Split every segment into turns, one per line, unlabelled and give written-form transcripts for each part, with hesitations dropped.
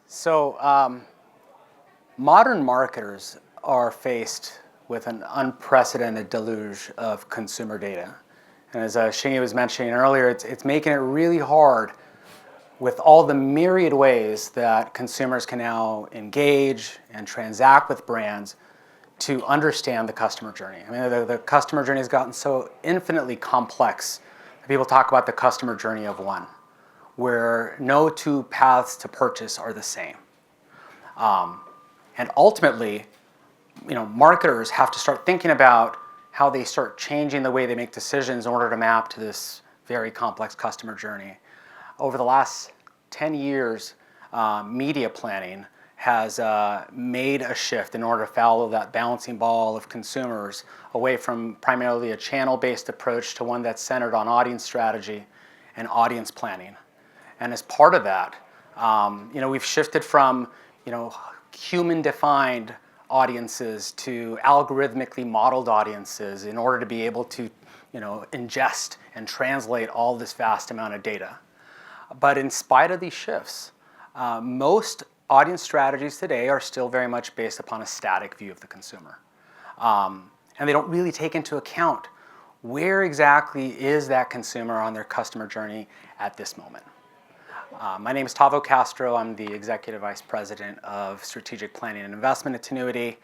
So modern marketers are faced with an unprecedented deluge of consumer data. And as Shingy was mentioning earlier, it's making it really hard with all the myriad ways that consumers can now engage and transact with brands to understand the customer journey. I mean, the customer journey has gotten so infinitely complex that people talk about the customer journey of one, where no two paths to purchase are the same. And ultimately, marketers have to start thinking about how they start changing the way they make decisions in order to map to this very complex customer journey. Over the last 10 years, media planning has made a shift in order to follow that balancing ball of consumers away from primarily a channel-based approach to one that's centered on audience strategy and audience planning. And as part of that, we've shifted from human-defined audiences to algorithmically modeled audiences in order to be able to ingest and translate all this vast amount of data. But in spite of these shifts, most audience strategies today are still very much based upon a static view of the consumer. And they don't really take into account where exactly is that consumer on their customer journey at this moment. My name is Tavo Castro. I'm the Executive Vice President of Strategic Planning and Investment at Tinuiti.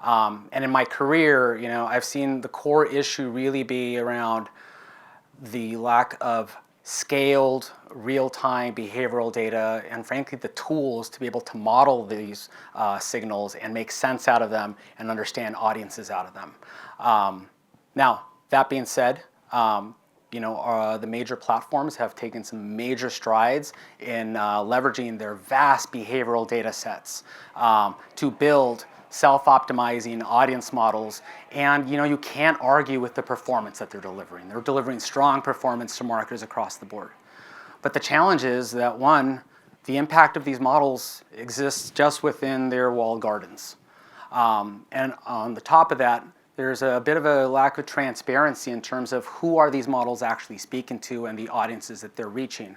And in my career, I've seen the core issue really be around the lack of scaled, real-time behavioral data, and frankly, the tools to be able to model these signals and make sense out of them and understand audiences out of them. Now, that being said, the major platforms have taken some major strides in leveraging their vast behavioral data sets to build self-optimizing audience models, and you can't argue with the performance that they're delivering. They're delivering strong performance to marketers across the board. But the challenge is that one, the impact of these models exists just within their walled gardens. And on the top of that, there's a bit of a lack of transparency in terms of who are these models actually speaking to and the audiences that they're reaching.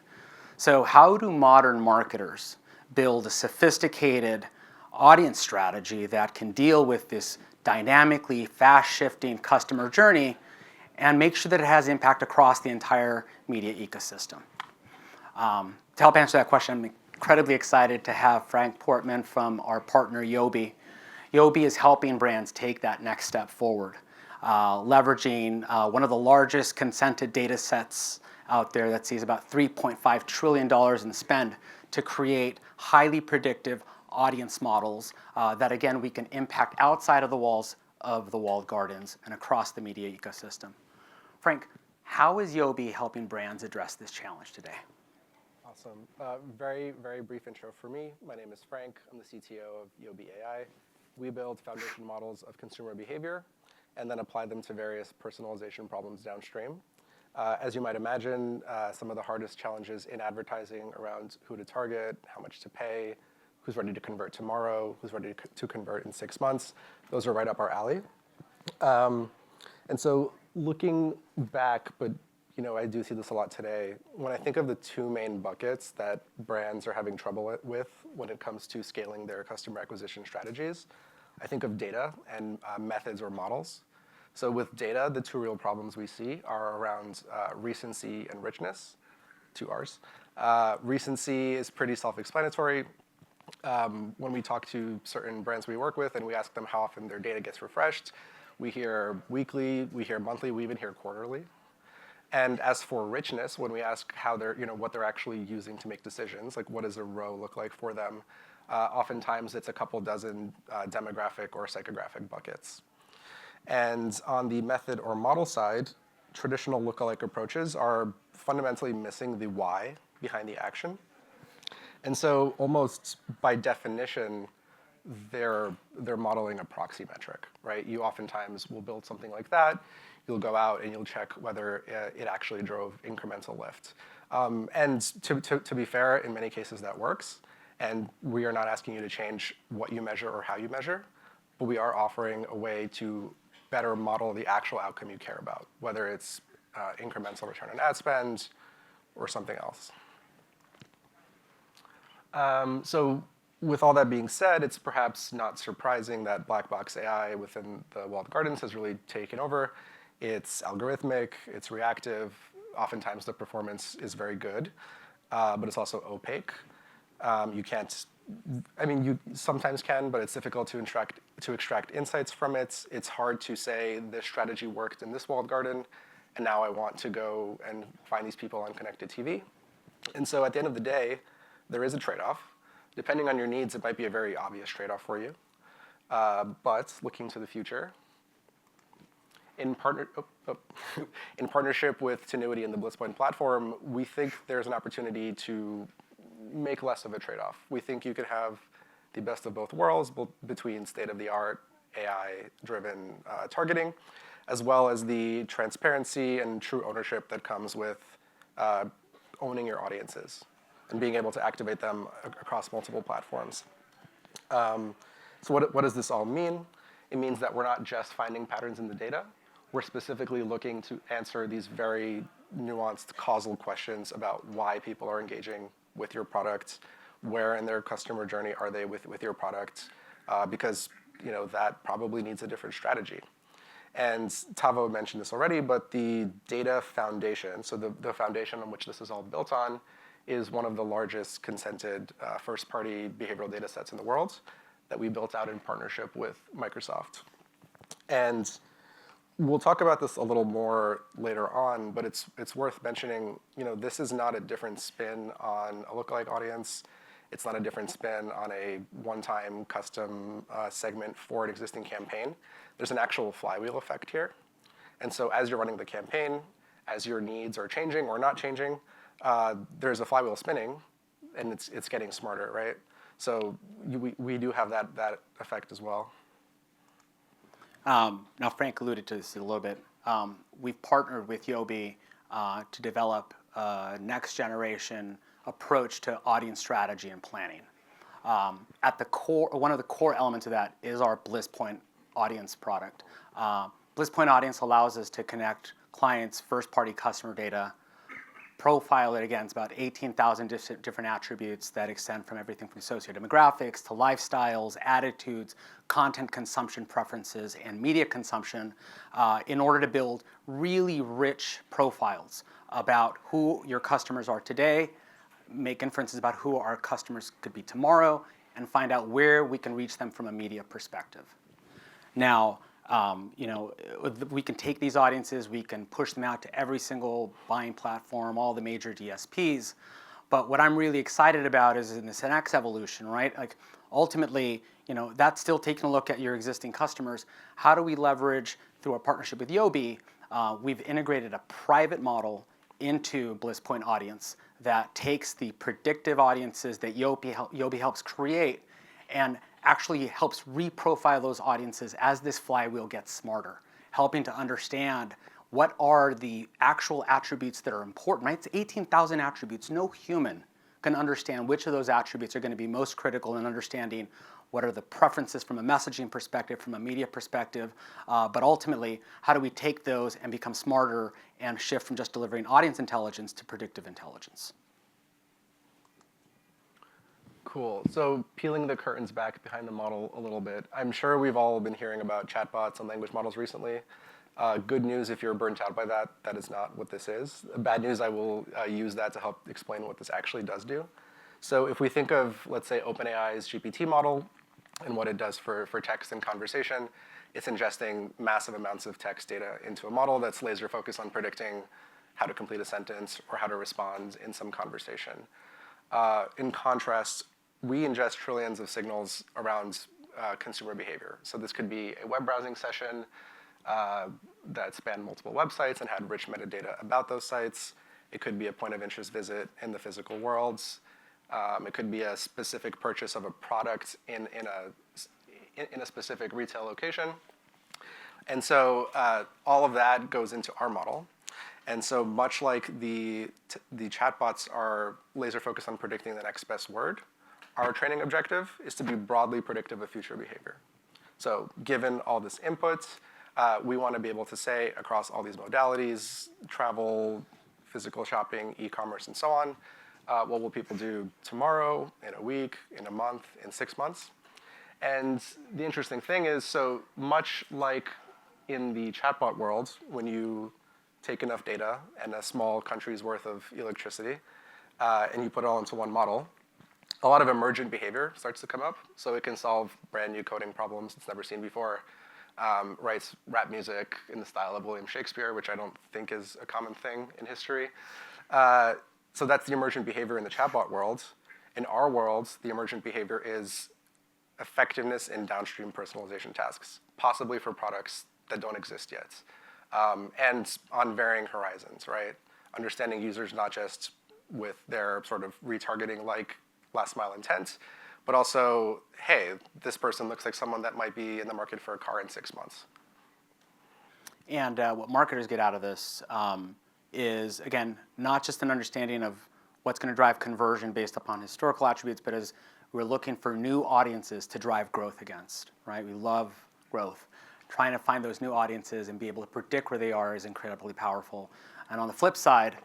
So how do modern marketers build a sophisticated audience strategy that can deal with this dynamically fast-shifting customer journey and make sure that it has impact across the entire media ecosystem? To help answer that question, I'm incredibly excited to have Frank Portman from our partner Yobi. Yobi is helping brands take that next step forward, leveraging one of the largest consented data sets out there that sees about $3.5 trillion in spend to create highly predictive audience models that, again, we can impact outside of the walls of the walled gardens and across the media ecosystem. Frank, how is Yobi helping brands address this challenge today?
Awesome. Very, very brief intro for me. My name is Frank. I'm the CTO of Yobi AI. We build foundation models of consumer behavior and then apply them to various personalization problems downstream. As you might imagine, some of the hardest challenges in advertising around who to target, how much to pay, who's ready to convert tomorrow, who's ready to convert in 6 months, those are right up our alley. And so looking back, but I do see this a lot today, when I think of the two main buckets that brands are having trouble with when it comes to scaling their customer acquisition strategies, I think of data and methods or models. So with data, the two real problems we see are around recency and richness, 2 R's. Recency is pretty self-explanatory. When we talk to certain brands we work with and we ask them how often their data gets refreshed, we hear weekly, we hear monthly, we even hear quarterly. And as for richness, when we ask how they're, what they're actually using to make decisions, like what does a row look like for them, oftentimes it's a couple dozen demographic or psychographic buckets. And on the method or model side, traditional lookalike approaches are fundamentally missing the why behind the action. And so almost by definition, they're modeling a proxy metric, right? You oftentimes will build something like that. You'll go out and you'll check whether it actually drove incremental lift. And to be fair, in many cases that works. And we are not asking you to change what you measure or how you measure, but we are offering a way to better model the actual outcome you care about, whether it's incremental return on ad spend or something else. So With all that being said, it's perhaps not surprising that black box AI within the walled gardens has really taken over. It's algorithmic, it's reactive. Oftentimes the performance is very good, but it's also opaque. You can't, I mean, you sometimes can, but it's difficult to extract insights from it. It's hard to say this strategy worked in this walled garden, and now I want to go and find these people on connected TV. And so at the end of the day, there is a trade-off. Depending on your needs, it might be a very obvious trade-off for you. But looking to the future, in partnership with Tinuiti and the Blitzpoint platform, we think there's an opportunity to make less of a trade-off. We think you could have the best of both worlds between state-of-the-art AI-driven targeting, as well as the transparency and true ownership that comes with owning your audiences and being able to activate them across multiple platforms. So what does this all mean? It means that we're not just finding patterns in the data. We're specifically looking to answer these very nuanced causal questions about why people are engaging with your product, where in their customer journey are they with your product, because that probably needs a different strategy. And Tavo mentioned this already, but the data foundation, so the foundation on which this is all built on, is one of the largest consented first-party behavioral data sets in the world that we built out in partnership with Microsoft. And we'll talk about this a little more later on, but it's worth mentioning, this is not a different spin on a lookalike audience. It's not a different spin on a one-time custom segment for an existing campaign. There's an actual flywheel effect here. And so as you're running the campaign, as your needs are changing or not changing, there's a flywheel spinning, and it's getting smarter, right? So we do have that effect as well.
Now, Frank alluded to this a little bit. We've partnered with Yobi to develop a next-generation approach to audience strategy and planning. At the core, one of the core elements of that is our Blitzpoint audience product. Blitzpoint audience allows us to connect clients' first-party customer data, profile it against about 18,000 different attributes that extend from everything from sociodemographics to lifestyles, attitudes, content consumption preferences, and media consumption in order to build really rich profiles about who your customers are today, make inferences about who our customers could be tomorrow, and find out where we can reach them from a media perspective. Now, we can take these audiences, we can push them out to every single buying platform, all the major DSPs. But what I'm really excited about is in this next evolution, right? Like ultimately, that's still taking a look at your existing customers. How do we leverage through our partnership with Yobi? We've integrated a private model into Blitzpoint audience that takes the predictive audiences that Yobi helps create and actually helps reprofile those audiences as this flywheel gets smarter, helping to understand what are the actual attributes that are important, right? It's 18,000 attributes. No human can understand which of those attributes are going to be most critical in understanding what are the preferences from a messaging perspective, from a media perspective, but ultimately, how do we take those and become smarter and shift from just delivering audience intelligence to predictive intelligence?
Cool. So peeling the curtains back behind the model a little bit, I'm sure we've all been hearing about chatbots and language models recently. Good news, if you're burnt out by that, that is not what this is. Bad news, I will use that to help explain what this actually does do. So if we think of, let's say, OpenAI's GPT model and what it does for text and conversation, it's ingesting massive amounts of text data into a model that's laser focused on predicting how to complete a sentence or how to respond in some conversation. In contrast, we ingest trillions of signals around consumer behavior. So this could be a web browsing session that spanned multiple websites and had rich metadata about those sites. It could be a point of interest visit in the physical worlds. It could be a specific purchase of a product in a specific retail location. And so all of that goes into our model. And so much like the chatbots are laser focused on predicting the next best word, our training objective is to be broadly predictive of future behavior. So given all this input, we want to be able to say across all these modalities, travel, physical shopping, e-commerce, and so on, What will people do tomorrow, in a week, in a month, in 6 months? And the interesting thing is, so much like in the chatbot world, when you take enough data and a small country's worth of electricity, and you put it all into one model, a lot of emergent behavior starts to come up. So it can solve brand new coding problems it's never seen before. Writes rap music in the style of William Shakespeare, which I don't think is a common thing in history. So that's the emergent behavior in the chatbot world. In our world, the emergent behavior is effectiveness in downstream personalization tasks, possibly for products that don't exist yet, and on varying horizons, right? Understanding users not just with their sort of retargeting like last mile intent, but also, hey, this person looks like someone that might be in the market for a car in 6 months.
And what marketers get out of this is, again, not just an understanding of what's going to drive conversion based upon historical attributes, but as we're looking for new audiences to drive growth against, right? We love growth. Trying to find those new audiences and be able to predict where they are is incredibly powerful. And on the flip side,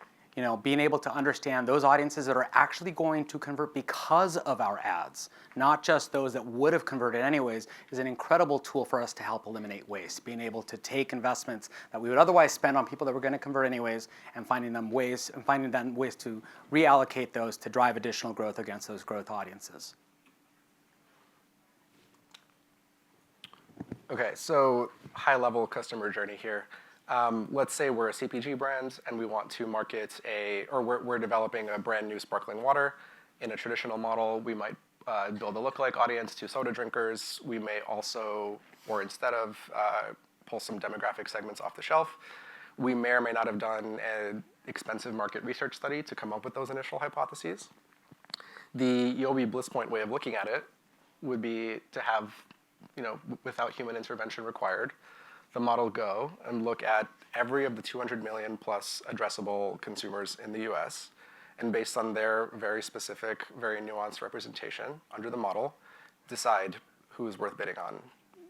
being able to understand those audiences that are actually going to convert because of our ads, not just those that would have converted anyways, is an incredible tool for us to help eliminate waste. Being able to take investments that we would otherwise spend on people that were going to convert anyways, and finding them ways to reallocate those to drive additional growth against those growth audiences.
Okay, so high-level customer journey here. Let's say we're a CPG brand and we want to market we're developing a brand new sparkling water. In a traditional model, we might build a lookalike audience to soda drinkers. We may also, or instead of, pull some demographic segments off the shelf. We may or may not have done an expensive market research study to come up with those initial hypotheses. The Yobi Bliss Point way of looking at it would be to have, without human intervention required, the model go and look at every of the 200 million plus addressable consumers in the US, and based on their very specific, very nuanced representation under the model, decide who's worth bidding on,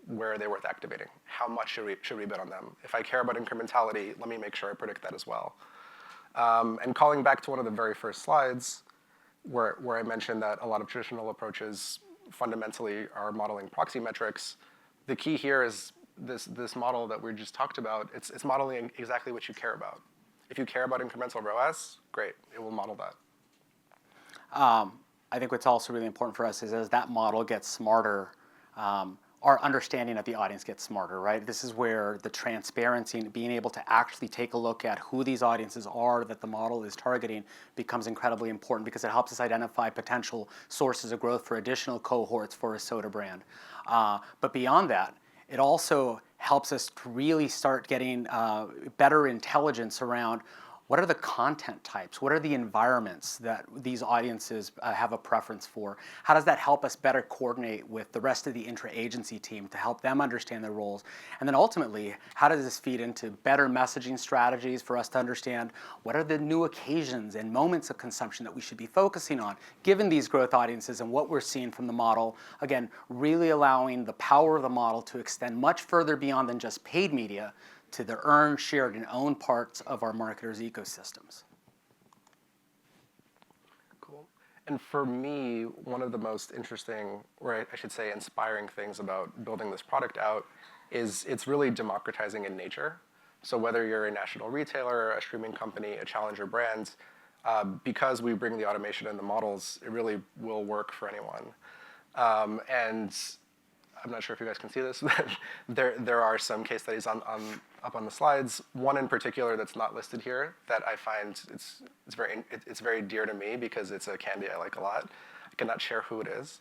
where are they worth activating, how much should we bid on them. If I care about incrementality, let me make sure I predict that as well. And calling back to one of the very first slides, where I mentioned that a lot of traditional approaches fundamentally are modeling proxy metrics, the key here is this model that we just talked about. It's modeling exactly what you care about. If you care about incremental ROAS, great, it will model that.
I think what's also really important for us is as that model gets smarter, our understanding of the audience gets smarter, right? This is where the transparency and being able to actually take a look at who these audiences are that the model is targeting becomes incredibly important because it helps us identify potential sources of growth for additional cohorts for a soda brand. But beyond that, it also helps us to really start getting better intelligence around what are the content types? What are the environments that these audiences have a preference for? How does that help us better coordinate with the rest of the intra-agency team to help them understand their roles? And then ultimately, how does this feed into better messaging strategies for us to understand what are the new occasions and moments of consumption that we should be focusing on, given these growth audiences and what we're seeing from the model? Again, really allowing the power of the model to extend much further beyond than just paid media to the earned, shared, and owned parts of our marketers' ecosystems.
Cool. And for me, one of the most interesting, or I should say inspiring things about building this product out is it's really democratizing in nature. So whether you're a national retailer, a streaming company, a challenger brand, because we bring the automation and the models, it really will work for anyone. And I'm not sure if you guys can see this, but there are some case studies up on the slides. One in particular that's not listed here that I find it's very dear to me because it's a candy I like a lot. I cannot share who it is,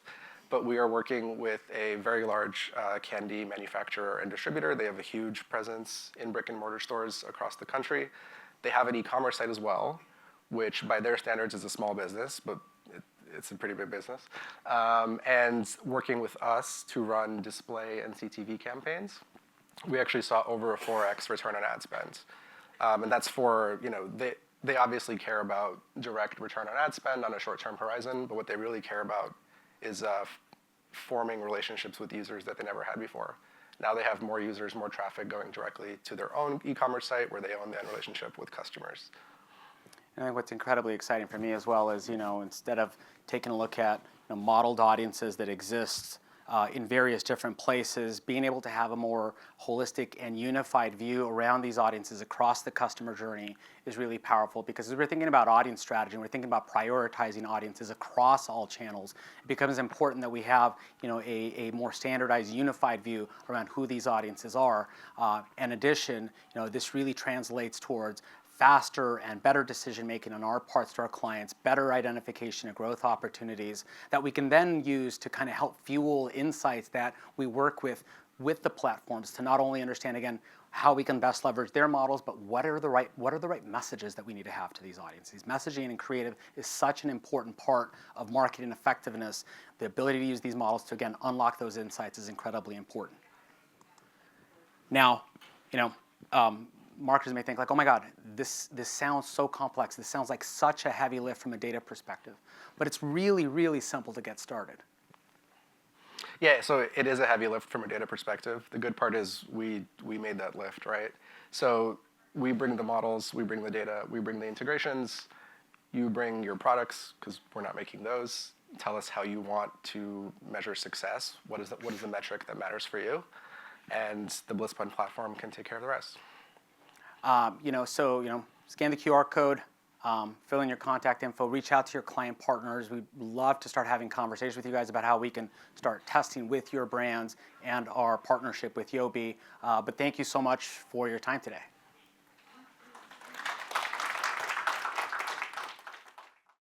but we are working with a very large candy manufacturer and distributor. They have a huge presence in brick and mortar stores across the country. They have an e-commerce site as well, which by their standards is a small business, but it's a pretty big business, and working with us to run display and CTV campaigns, we actually saw over a 4x return on ad spend. And that's for, they obviously care about direct return on ad spend on a short-term horizon, but what they really care about is forming relationships with users that they never had before. Now they have more users, more traffic going directly to their own e-commerce site where they own the end relationship with customers.
And I think what's incredibly exciting for me as well is, instead of taking a look at modeled audiences that exist in various different places, being able to have a more holistic and unified view around these audiences across the customer journey is really powerful, because as we're thinking about audience strategy and we're thinking about prioritizing audiences across all channels, it becomes important that we have a more standardized, unified view around who these audiences are. In addition, this really translates towards faster and better decision making on our parts to our clients, better identification of growth opportunities that we can then use to kind of help fuel insights that we work with the platforms to not only understand, again, how we can best leverage their models, but what are the right messages that we need to have to these audiences. Messaging and creative is such an important part of marketing effectiveness. The ability to use these models to, again, unlock those insights is incredibly important. Now, marketers may think like, oh my God, this sounds so complex. This sounds like such a heavy lift from a data perspective. But it's really, really simple to get started.
Yeah, so it is a heavy lift from a data perspective. The good part is we made that lift, right? So we bring the models, we bring the data, we bring the integrations. You bring your products, because we're not making those. Tell us how you want to measure success. What is the metric that matters for you? And the BlissPoint platform can take care of the rest. Scan the QR code, fill in your contact info, reach out to your client partners. We'd love to start having conversations with you guys about how we can start testing with your brands and our partnership with Yobi. But thank you so much for your time today.